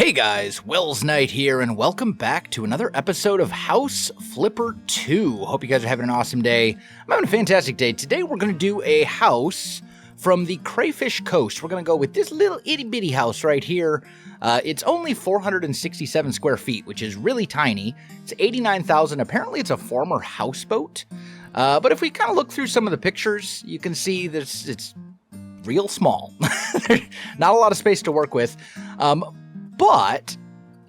Hey guys, Welsknight here, and welcome back to another episode of House Flipper 2. Hope you guys are having an awesome day. I'm having a fantastic day. Today we're going to do a house from the Crayfish Coast. We're going to go with this little itty-bitty house right here. It's only 467 square feet, which is really tiny. It's 89,000. Apparently it's a former houseboat. But if we kind of look through some of the pictures, you can see that it's real small. Not a lot of space to work with. But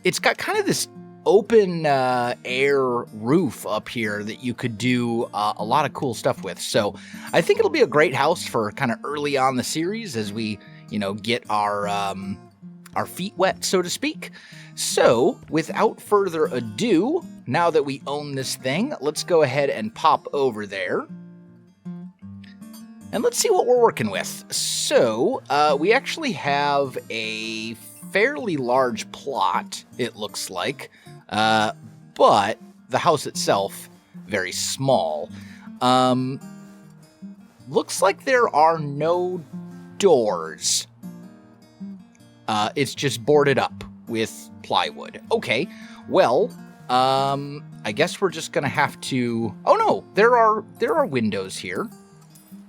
it's got kind of this open air roof up here that you could do a lot of cool stuff with. So I think it'll be a great house for kind of early on the series as we, get our feet wet, so to speak. So without further ado, now that we own this thing, let's go ahead and pop over there. And let's see what we're working with. So we actually have a fairly large plot, it looks like, but the house itself, very small. Looks like there are no doors. It's just boarded up with plywood. Okay, well, I guess we're just gonna have to... Oh no, there are windows here.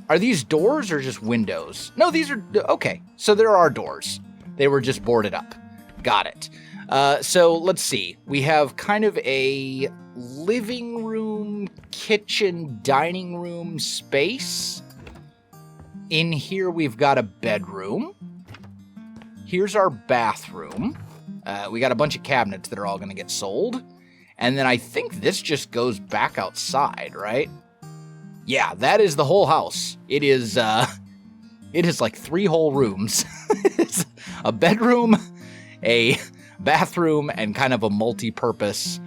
Are these doors or just windows? No, these are... Okay, so there are doors. They were just boarded up. Got it. So let's see. We have kind of a living room, kitchen, dining room space. In here we've got a bedroom. Here's our bathroom. We got a bunch of cabinets that are all going to get sold. And then I think this just goes back outside, right? Yeah, that is the whole house. It is like 3 whole rooms. It's a bedroom, a bathroom, and kind of a multi-purpose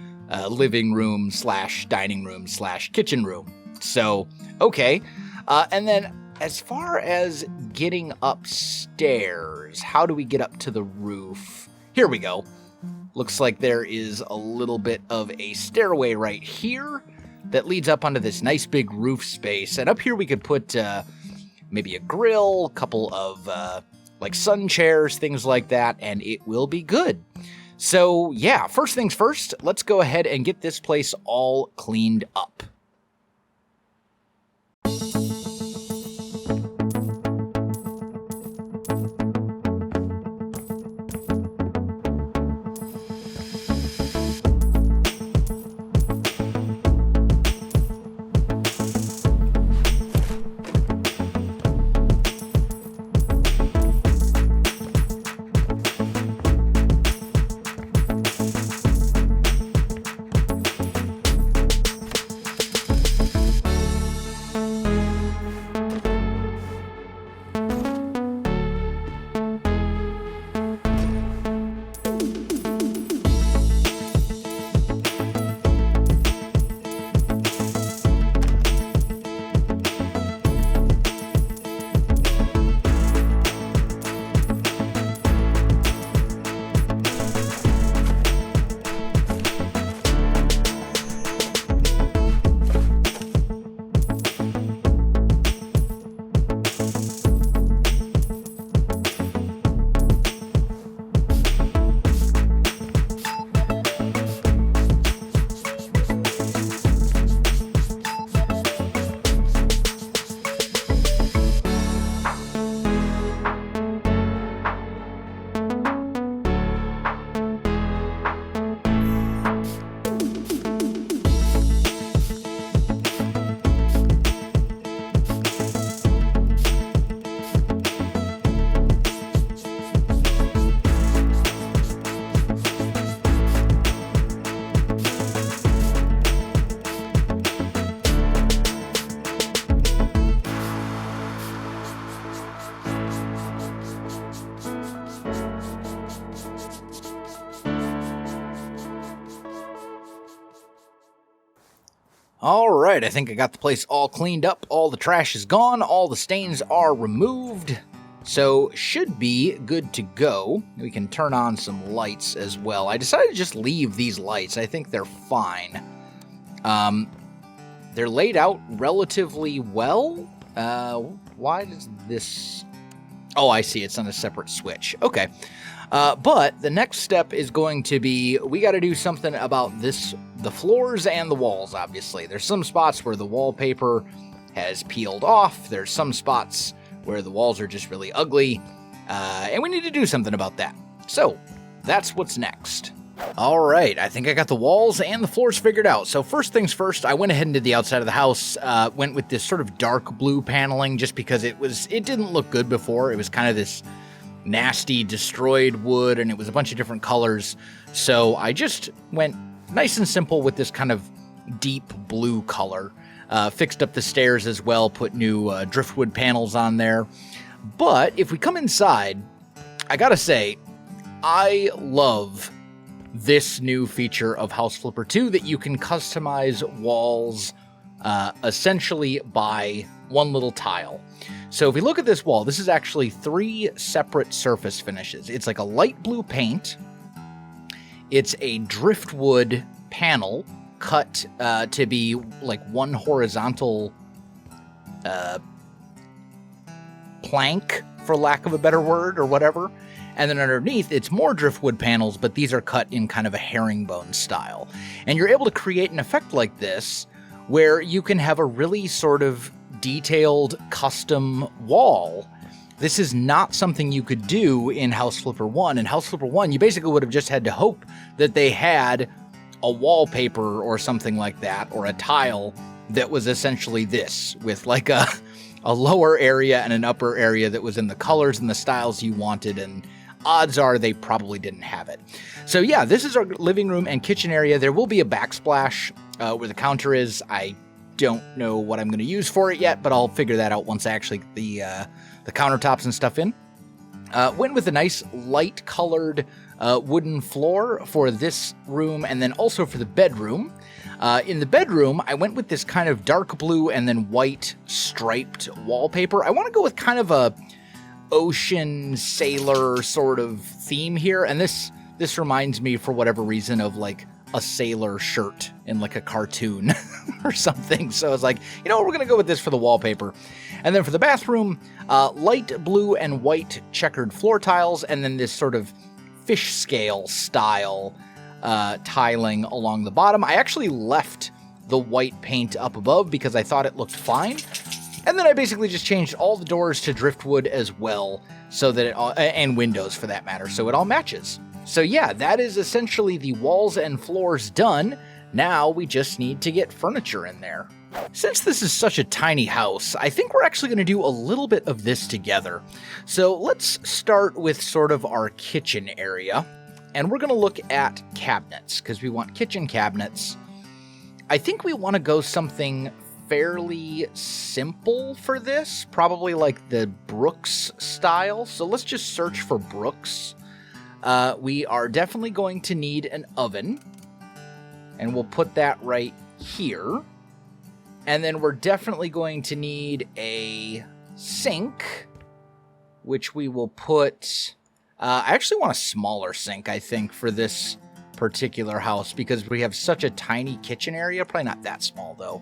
living room / dining room / kitchen room. So, okay. And then as far as getting upstairs, how do we get up to the roof? Here we go. Looks like there is a little bit of a stairway right here that leads up onto this nice big roof space. And up here we could put maybe a grill, a couple of like sun chairs, things like that, and it will be good. So yeah, first things first, let's go ahead and get this place all cleaned up. All right, I think I got the place all cleaned up. All the trash is gone. All the stains are removed. So should be good to go. We can turn on some lights as well. I decided to just leave these lights. I think they're fine. They're laid out relatively well. Why does this... Oh, I see. It's on a separate switch. Okay. But the next step is going to be, we got to do something about the floors and the walls, obviously. There's some spots where the wallpaper has peeled off. There's some spots where the walls are just really ugly. And we need to do something about that. So that's what's next. All right, I think I got the walls and the floors figured out. So first things first, I went ahead and did the outside of the house, went with this sort of dark blue paneling just because it didn't look good before. It was kind of this nasty destroyed wood and it was a bunch of different colors. So I just went nice and simple with this kind of deep blue color. Fixed up the stairs as well, put new driftwood panels on there. But if we come inside, I gotta say, I love this new feature of House Flipper 2 that you can customize walls essentially by one little tile. So if we look at this wall, this is actually 3 separate surface finishes. It's like a light blue paint. It's a driftwood panel cut to be like one horizontal plank, for lack of a better word, or whatever. And then underneath, it's more driftwood panels, but these are cut in kind of a herringbone style. And you're able to create an effect like this where you can have a really sort of detailed custom wall. This is not something you could do in House Flipper 1. In House Flipper 1, you basically would have just had to hope that they had a wallpaper or something like that, or a tile that was essentially this, with like a lower area and an upper area that was in the colors and the styles you wanted, and odds are they probably didn't have it. So yeah, this is our living room and kitchen area. There will be a backsplash where the counter is. I don't know what I'm going to use for it yet, but I'll figure that out once I actually get the countertops and stuff in. Went with a nice light colored wooden floor for this room and then also for the bedroom. In the bedroom, I went with this kind of dark blue and then white striped wallpaper. I want to go with kind of a ocean sailor sort of theme here. And this reminds me, for whatever reason, of like a sailor shirt in like a cartoon or something. So I was like, you know, we're going to go with this for the wallpaper. And then for the bathroom, light blue and white checkered floor tiles, and then this sort of fish scale style tiling along the bottom. I actually left the white paint up above because I thought it looked fine. And then I basically just changed all the doors to driftwood as well, so that it all, and windows for that matter, so it all matches. So yeah, that is essentially the walls and floors done. Now we just need to get furniture in there. Since this is such a tiny house, I think we're actually going to do a little bit of this together. So let's start with sort of our kitchen area. And we're going to look at cabinets, because we want kitchen cabinets. I think we want to go something fairly simple for this, probably like the Brooks style. So let's just search for Brooks. We are definitely going to need an oven, and we'll put that right here. And then we're definitely going to need a sink, which we will put... I actually want a smaller sink, I think, for this particular house, because we have such a tiny kitchen area. Probably not that small, though.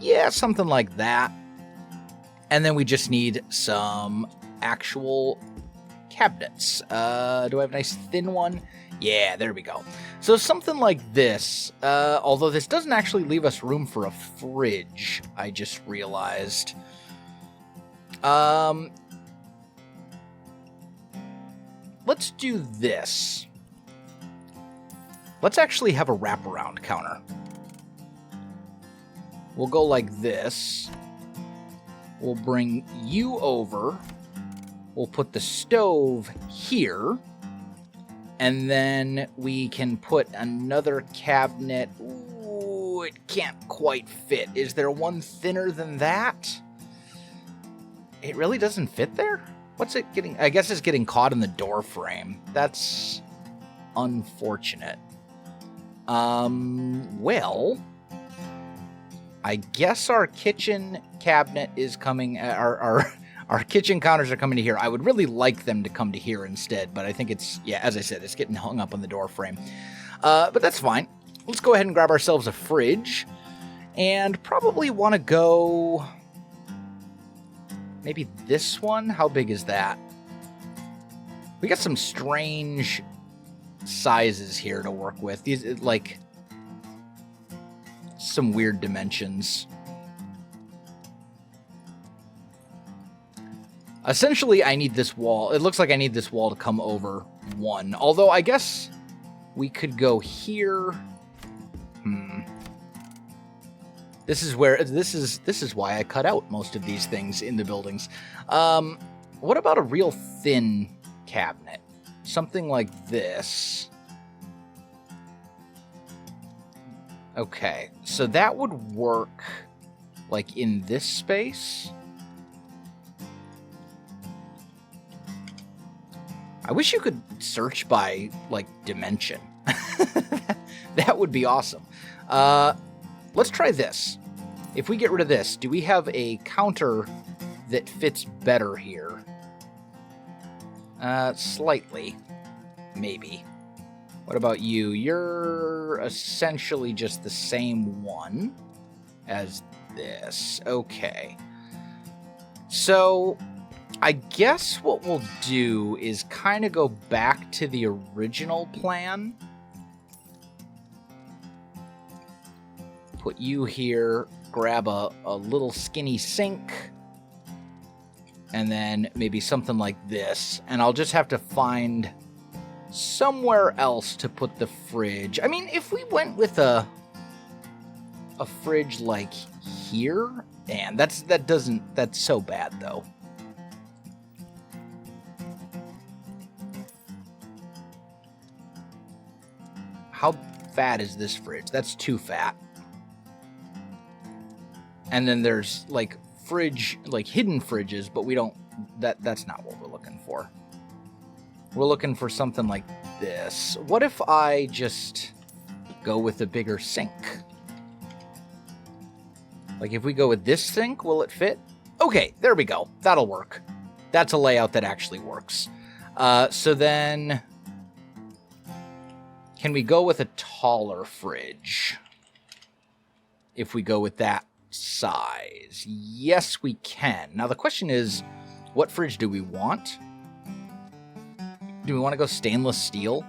Yeah, something like that. And then we just need some actual cabinets. Do I have a nice thin one? Yeah, there we go. So something like this, although this doesn't actually leave us room for a fridge, I just realized. Let's do this. Let's actually have a wraparound counter. We'll go like this. We'll bring you over. We'll put the stove here. And then we can put another cabinet. Ooh, it can't quite fit. Is there one thinner than that? It really doesn't fit there? What's it getting? I guess it's getting caught in the door frame. That's unfortunate. Well, I guess our kitchen cabinet is coming. Our kitchen counters are coming to here. I would really like them to come to here instead, but I think it's, yeah, as I said, it's getting hung up on the door frame. But that's fine. Let's go ahead and grab ourselves a fridge, and probably want to go... maybe this one? How big is that? We got some strange sizes here to work with. These, like, some weird dimensions. Essentially, I need this wall. It looks like I need this wall to come over one. Although, I guess we could go here. This is where this is why I cut out most of these things in the buildings. What about a real thin cabinet? Something like this. Okay, so that would work like in this space. I wish you could search by like dimension. That would be awesome. Let's try this. If we get rid of this, do we have a counter that fits better here? Slightly. Maybe. What about you? You're essentially just the same one as this. Okay. So, I guess what we'll do is kind of go back to the original plan. Put you here, grab a little skinny sink, and then maybe something like this. And I'll just have to find somewhere else to put the fridge. I mean, if we went with a fridge like here, man, that's so bad though. How fat is this fridge? That's too fat. And then there's like hidden fridges, but we don't, that's not what we're looking for. We're looking for something like this. What if I just go with a bigger sink? Like if we go with this sink, will it fit? Okay, there we go. That'll work. That's a layout that actually works. So then, can we go with a taller fridge? If we go with that size. Yes, we can. Now the question is, what fridge do we want? Do we want to go stainless steel?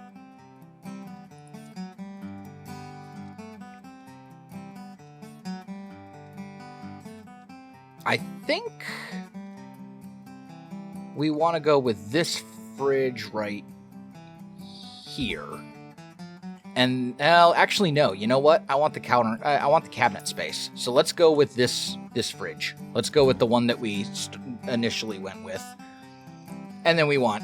I think we want to go with this fridge right here. And actually, no. You know what? I want the counter. I want the cabinet space. So let's go with this fridge. Let's go with the one that we initially went with. And then we want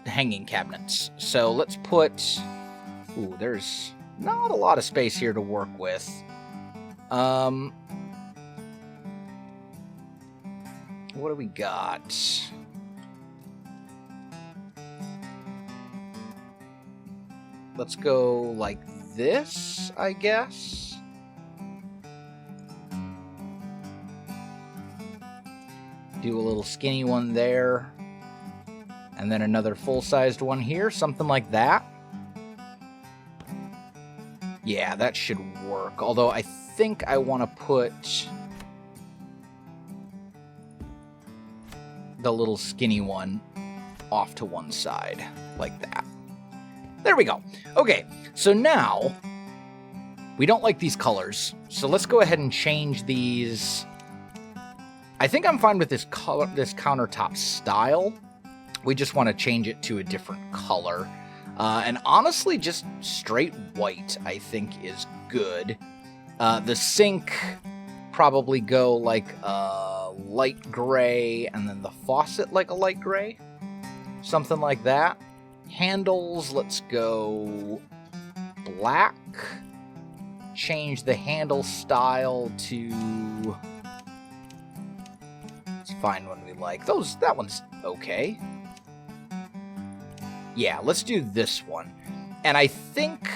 hanging cabinets. So let's put. Ooh, there's not a lot of space here to work with. What do we got? Let's go like this, I guess. Do a little skinny one there. And then another full-sized one here, something like that. Yeah, that should work. Although I think I want to put the little skinny one off to one side, like that. There we go. Okay, so now we don't like these colors, so let's go ahead and change these. I think I'm fine with this color, this countertop style. We just want to change it to a different color. And honestly, just straight white, I think, is good. The sink, probably go like a light gray, and then the faucet like a light gray. Something like that. Handles, let's go black. Change the handle style to... Let's find one we like. That one's okay. Yeah, let's do this one. And I think,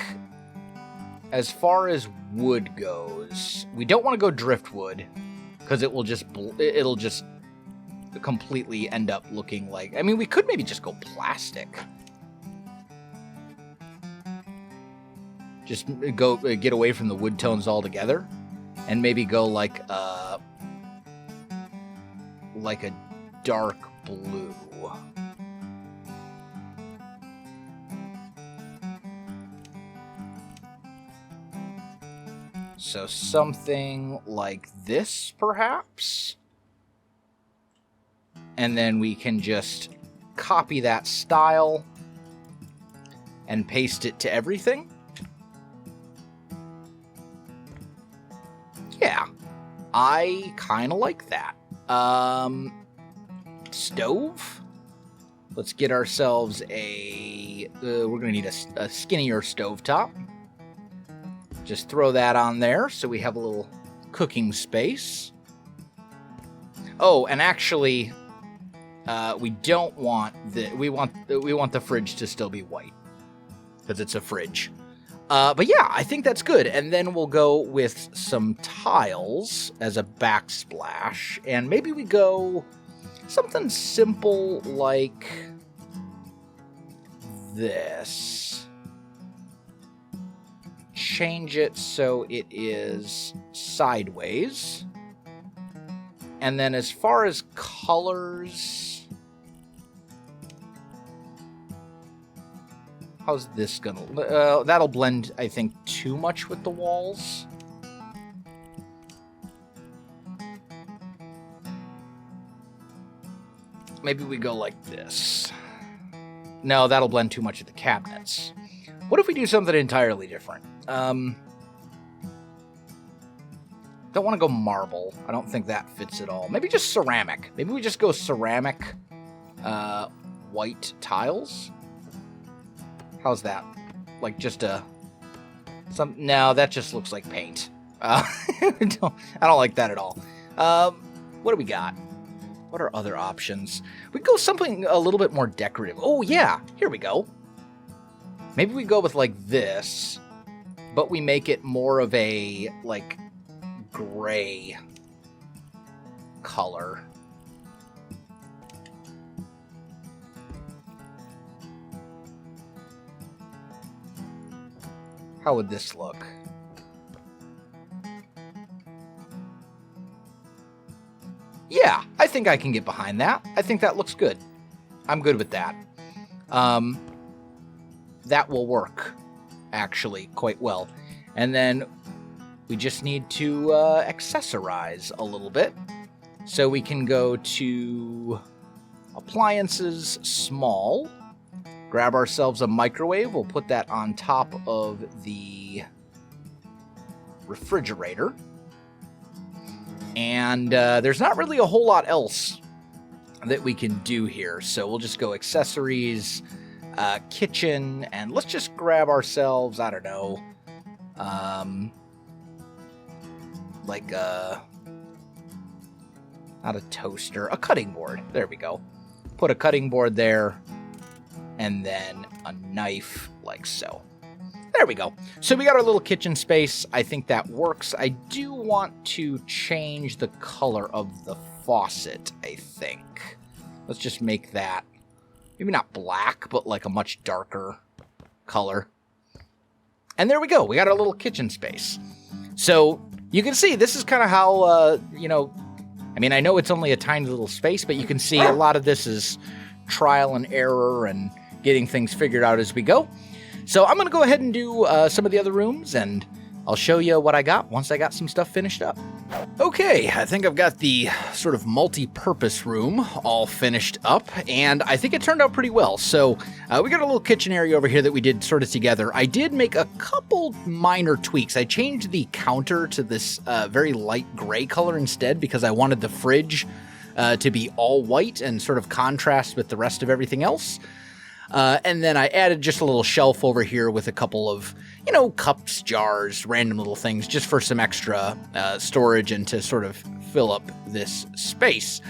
as far as wood goes, we don't want to go driftwood, because it'll just completely end up looking like... I mean, we could maybe just go plastic. Just get away from the wood tones altogether, and maybe go like a dark blue. So something like this, perhaps? And then we can just copy that style and paste it to everything. Yeah, I kind of like that. Stove? Let's get ourselves a... we're going to need a skinnier stovetop. Just throw that on there so we have a little cooking space. Oh, and actually, we don't want the... We want the fridge to still be white, because it's a fridge. But yeah, I think that's good. And then we'll go with some tiles as a backsplash. And maybe we go something simple like this. Change it so it is sideways. And then as far as colors... How's this gonna... that'll blend, I think, too much with the walls. Maybe we go like this. No, that'll blend too much with the cabinets. What if we do something entirely different? Don't want to go marble. I don't think that fits at all. Maybe just ceramic. Maybe we just go ceramic white tiles. How's that? Like just a... No, that just looks like paint. I don't like that at all. What do we got? What are other options? We go something a little bit more decorative. Oh, yeah. Here we go. Maybe we go with like this, but we make it more of a, like, gray color. How would this look? Yeah, I think I can get behind that. I think that looks good. I'm good with that. That will work, actually, quite well. And then we just need to accessorize a little bit. So we can go to appliances, small. Grab ourselves a microwave. We'll put that on top of the refrigerator. And there's not really a whole lot else that we can do here. So we'll just go accessories, kitchen, and let's just grab ourselves, I don't know, like a... Not a toaster, a cutting board. There we go. Put a cutting board there. And then a knife like so. There we go. So we got our little kitchen space. I think that works. I do want to change the color of the faucet, I think. Let's just make that, maybe not black, but like a much darker color. And there we go. We got our little kitchen space. So you can see this is kind of how, you know, I mean, I know it's only a tiny little space, but you can see a lot of this is trial and error and getting things figured out as we go. So I'm going to go ahead and do some of the other rooms, and I'll show you what I got once I got some stuff finished up. Okay, I think I've got the sort of multi-purpose room all finished up, and I think it turned out pretty well. So we got a little kitchen area over here that we did sort of together. I did make a couple minor tweaks. I changed the counter to this very light gray color instead because I wanted the fridge to be all white and sort of contrast with the rest of everything else. And then I added just a little shelf over here with a couple of, you know, cups, jars, random little things, just for some extra storage and to sort of fill up this space.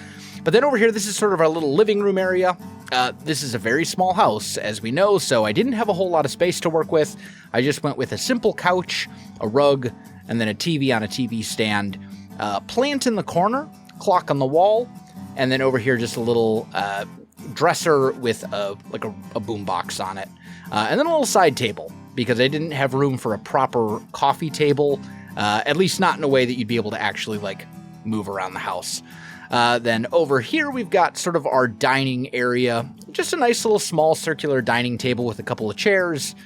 But then over here, this is sort of our little living room area. This is a very small house, as we know, so I didn't have a whole lot of space to work with. I just went with a simple couch, a rug, and then a TV on a TV stand, plant in the corner, clock on the wall, and then over here just a little dresser with a boom box on it, and then a little side table because I didn't have room for a proper coffee table, at least not in a way that you'd be able to actually like move around the house. Then over here we've got sort of our dining area, just a nice little small circular dining table with a couple of chairs.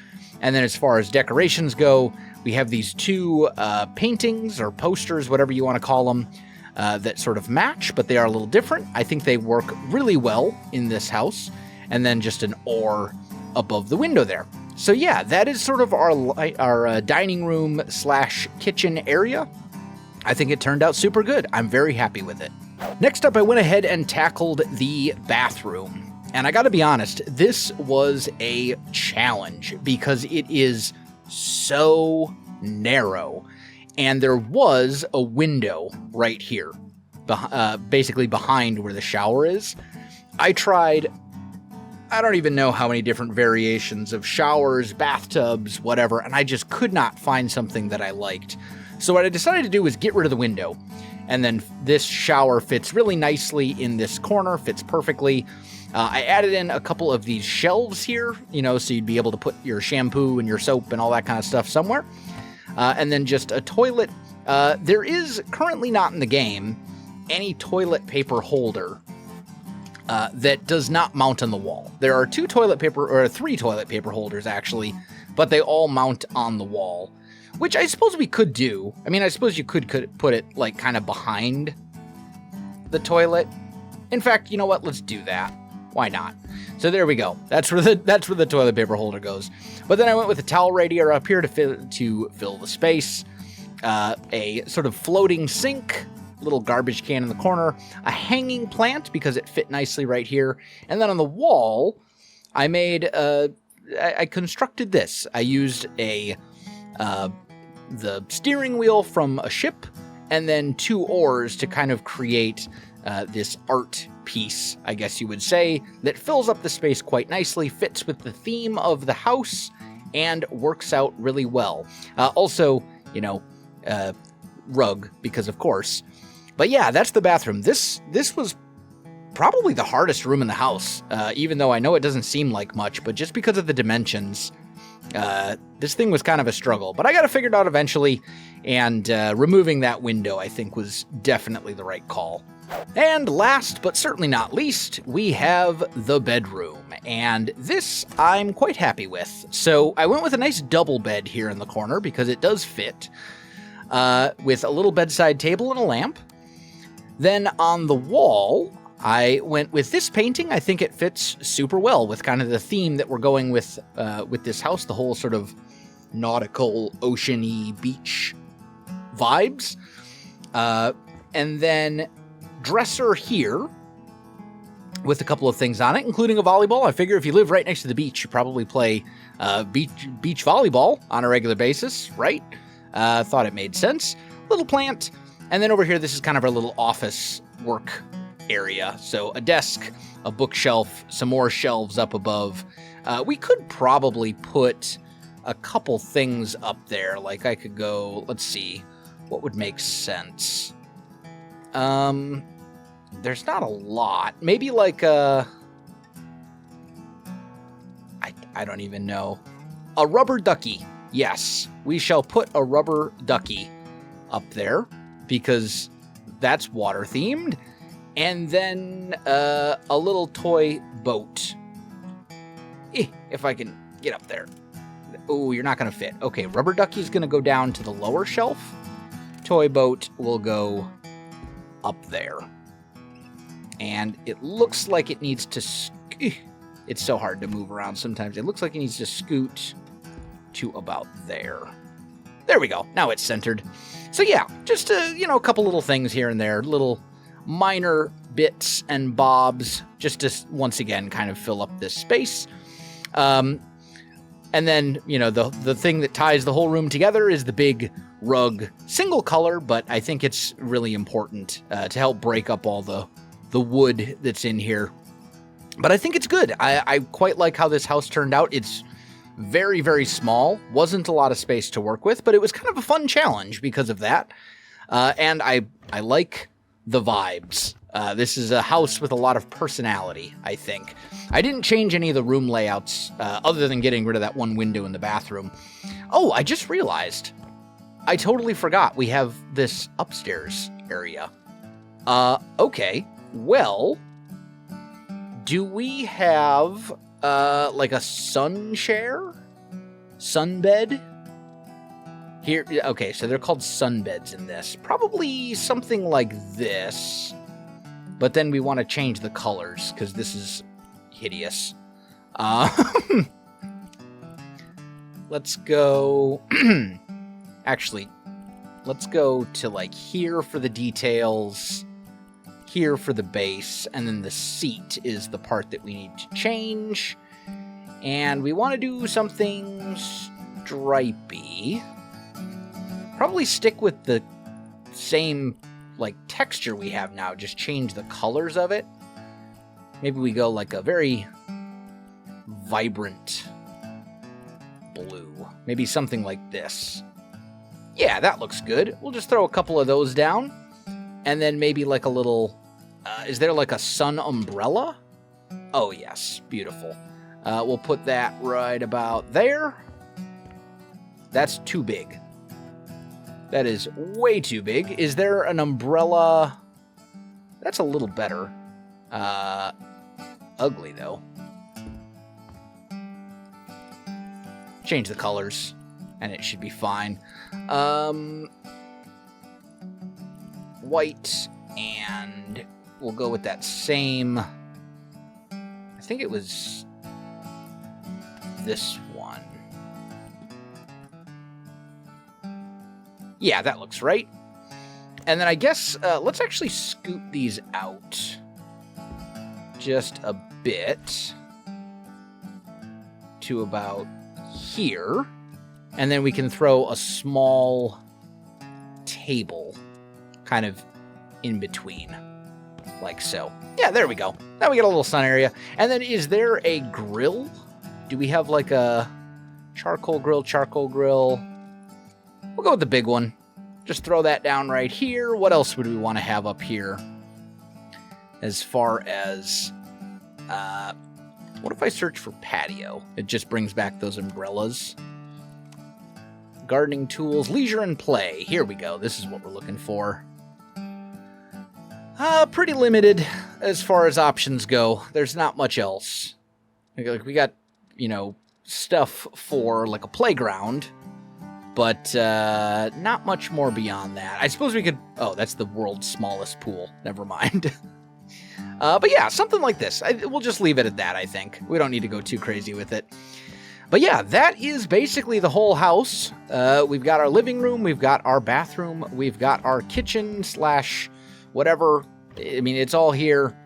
And then as far as decorations go, We have these two paintings or posters, whatever you want to call them, that sort of match, but they are a little different. I think they work really well in this house. And then just an oar above the window there. So yeah, that is sort of our dining room / kitchen area. I think it turned out super good. I'm very happy with it. Next up, I went ahead and tackled the bathroom. And I gotta be honest, this was a challenge because it is so narrow. And there was a window right here, basically behind where the shower is. I tried, I don't even know how many different variations of showers, bathtubs, whatever, and I just could not find something that I liked. So what I decided to do was get rid of the window. And then this shower fits really nicely in this corner, fits perfectly. I added in a couple of these shelves here, so you'd be able to put your shampoo and your soap and all that kind of stuff somewhere. And then just a toilet. There is currently not in the game any toilet paper holder that does not mount on the wall. There are 3 toilet paper holders actually, but they all mount on the wall, which I suppose we could do. I mean, I suppose you could put it like kind of behind the toilet. In fact, you know what? Let's do that. Why not? So there we go. That's where the toilet paper holder goes. But then I went with a towel radiator up here to fill the space. A sort of floating sink, little garbage can in the corner, a hanging plant because it fit nicely right here. And then on the wall, I constructed this. I used the steering wheel from a ship and then 2 oars to kind of create this art piece, I guess you would say, that fills up the space quite nicely, fits with the theme of the house, and works out really well. Also, rug, because of course. But yeah, that's the bathroom. This was probably the hardest room in the house, even though I know it doesn't seem like much, but just because of the dimensions, this thing was kind of a struggle. But I got it figured out eventually, and removing that window, I think, was definitely the right call. And last, but certainly not least, we have the bedroom, and this I'm quite happy with. So I went with a nice double bed here in the corner because it does fit, with a little bedside table and a lamp. Then on the wall, I went with this painting. I think it fits super well with kind of the theme that we're going with this house, the whole sort of nautical, ocean-y beach vibes. And then dresser here with a couple of things on it, including a volleyball. I figure if you live right next to the beach, you probably play beach volleyball on a regular basis, right? Thought it made sense. Little plant. And then over here, this is kind of our little office work area. So a desk, a bookshelf, some more shelves up above. We could probably put a couple things up there. Like I could go, let's see, what would make sense? There's not a lot. Maybe like I don't even know. A rubber ducky. Yes, we shall put a rubber ducky up there because that's water themed. And then a little toy boat. If I can get up there. Oh, you're not going to fit. Okay, rubber ducky's going to go down to the lower shelf. Toy boat will go up there. And it looks like it needs to... It's so hard to move around sometimes. It looks like it needs to scoot to about there. There we go. Now it's centered. So yeah, just a couple little things here and there. Little minor bits and bobs. Just to, once again, kind of fill up this space. And then, the thing that ties the whole room together is the big rug, single color, but I think it's really important to help break up all the wood that's in here. But I think it's good. I quite like how this house turned out. It's very, very small. Wasn't a lot of space to work with, but it was kind of a fun challenge because of that. And I like the vibes. This is a house with a lot of personality, I think. I didn't change any of the room layouts other than getting rid of that one window in the bathroom. Oh, I just realized. I totally forgot we have this upstairs area. Okay. Well, do we have like a sun chair? Sunbed? Here, okay, so they're called sunbeds in this. Probably something like this. But then we want to change the colors, because this is hideous. Let's go... Actually, let's go to, like, here for the details, here for the base, and then the seat is the part that we need to change. And we want to do something stripy. Probably stick with the same, like, texture we have now, just change the colors of it. Maybe we go, like, a very vibrant blue. Maybe something like this. Yeah, that looks good. We'll just throw a couple of those down. And then maybe like a little... is there like a sun umbrella? Oh, yes. Beautiful. We'll put that right about there. That's too big. That is way too big. Is there an umbrella? That's a little better. Ugly, though. Change the colors, and it should be fine. White, and we'll go with that same... I think it was this one. Yeah, that looks right. And then I guess let's actually scoot these out just a bit to about here. And then we can throw a small table kind of in between, like so. Yeah, there we go. Now we get a little sun area. And then is there a grill? Do we have like a charcoal grill? We'll go with the big one. Just throw that down right here. What else would we want to have up here? As far as, what if I search for patio? It just brings back those umbrellas. Gardening tools, leisure and play. Here we go. This is what we're looking for. Pretty limited as far as options go. There's not much else. Like we got, you know, stuff for like a playground, but not much more beyond that. I suppose we could... Oh, that's the world's smallest pool. Never mind. But yeah, something like this. We'll just leave it at that, I think. We don't need to go too crazy with it. But yeah, that is basically the whole house. We've got our living room, we've got our bathroom, we've got our kitchen slash whatever. I mean, it's all here.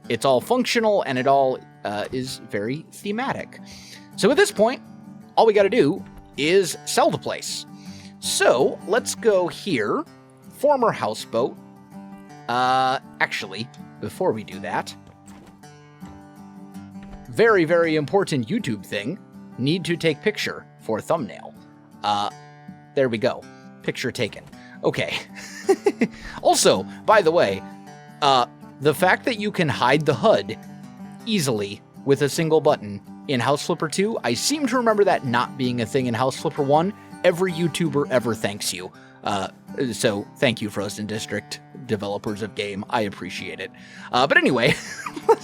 It's all functional, and it all is very thematic. So at this point, all we got to do is sell the place. So let's go here. Former houseboat. Actually, before we do that, very, very important YouTube thing. Need to take picture for thumbnail. There we go. Picture taken. Okay. Also, by the way, the fact that you can hide the HUD easily with a single button in House Flipper 2, I seem to remember that not being a thing in House Flipper 1. Every YouTuber ever thanks you. So thank you, Frozen District developers of game. I appreciate it. But anyway,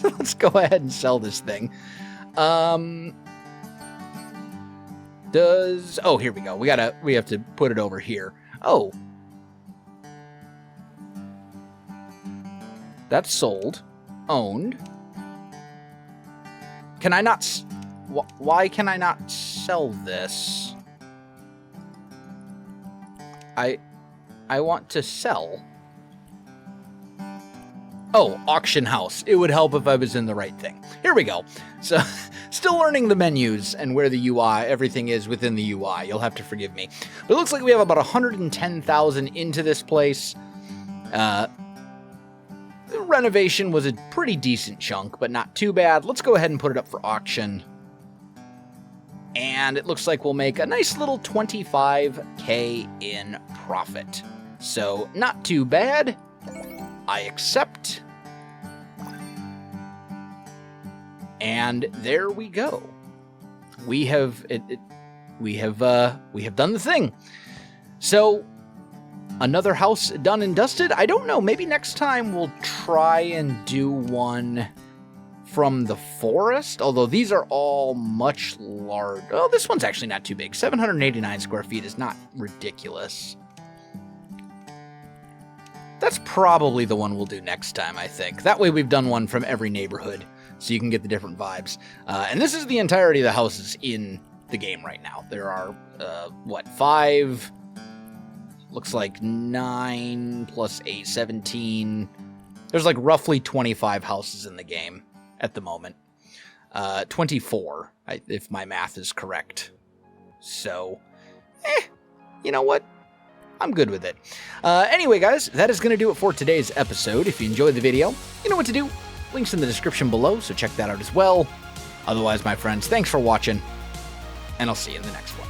let's go ahead and sell this thing. Oh, here we go. We have to put it over here. Oh. That's sold. Owned. Can I not... Why can I not sell this? I want to sell. Oh, auction house. It would help if I was in the right thing. Here we go. So, still learning the menus and where the UI, everything is within the UI. You'll have to forgive me. But it looks like we have about 110,000 into this place. The renovation was a pretty decent chunk, but not too bad. Let's go ahead and put it up for auction. And it looks like we'll make a nice little 25K in profit. So, not too bad. I accept. And there we go. We have done the thing. So, another house done and dusted. I don't know. Maybe next time we'll try and do one from the forest, although these are all much larger. Oh, this one's actually not too big. 789 square feet is not ridiculous. That's probably the one we'll do next time, I think. That way we've done one from every neighborhood, so you can get the different vibes. And this is the entirety of the houses in the game right now. There are, 5? Looks like 9 plus 8, 17. There's like roughly 25 houses in the game at the moment. 24, if my math is correct. So, you know what? I'm good with it. Anyway, guys, that is going to do it for today's episode. If you enjoyed the video, you know what to do. Links in the description below, so check that out as well. Otherwise, my friends, thanks for watching, and I'll see you in the next one.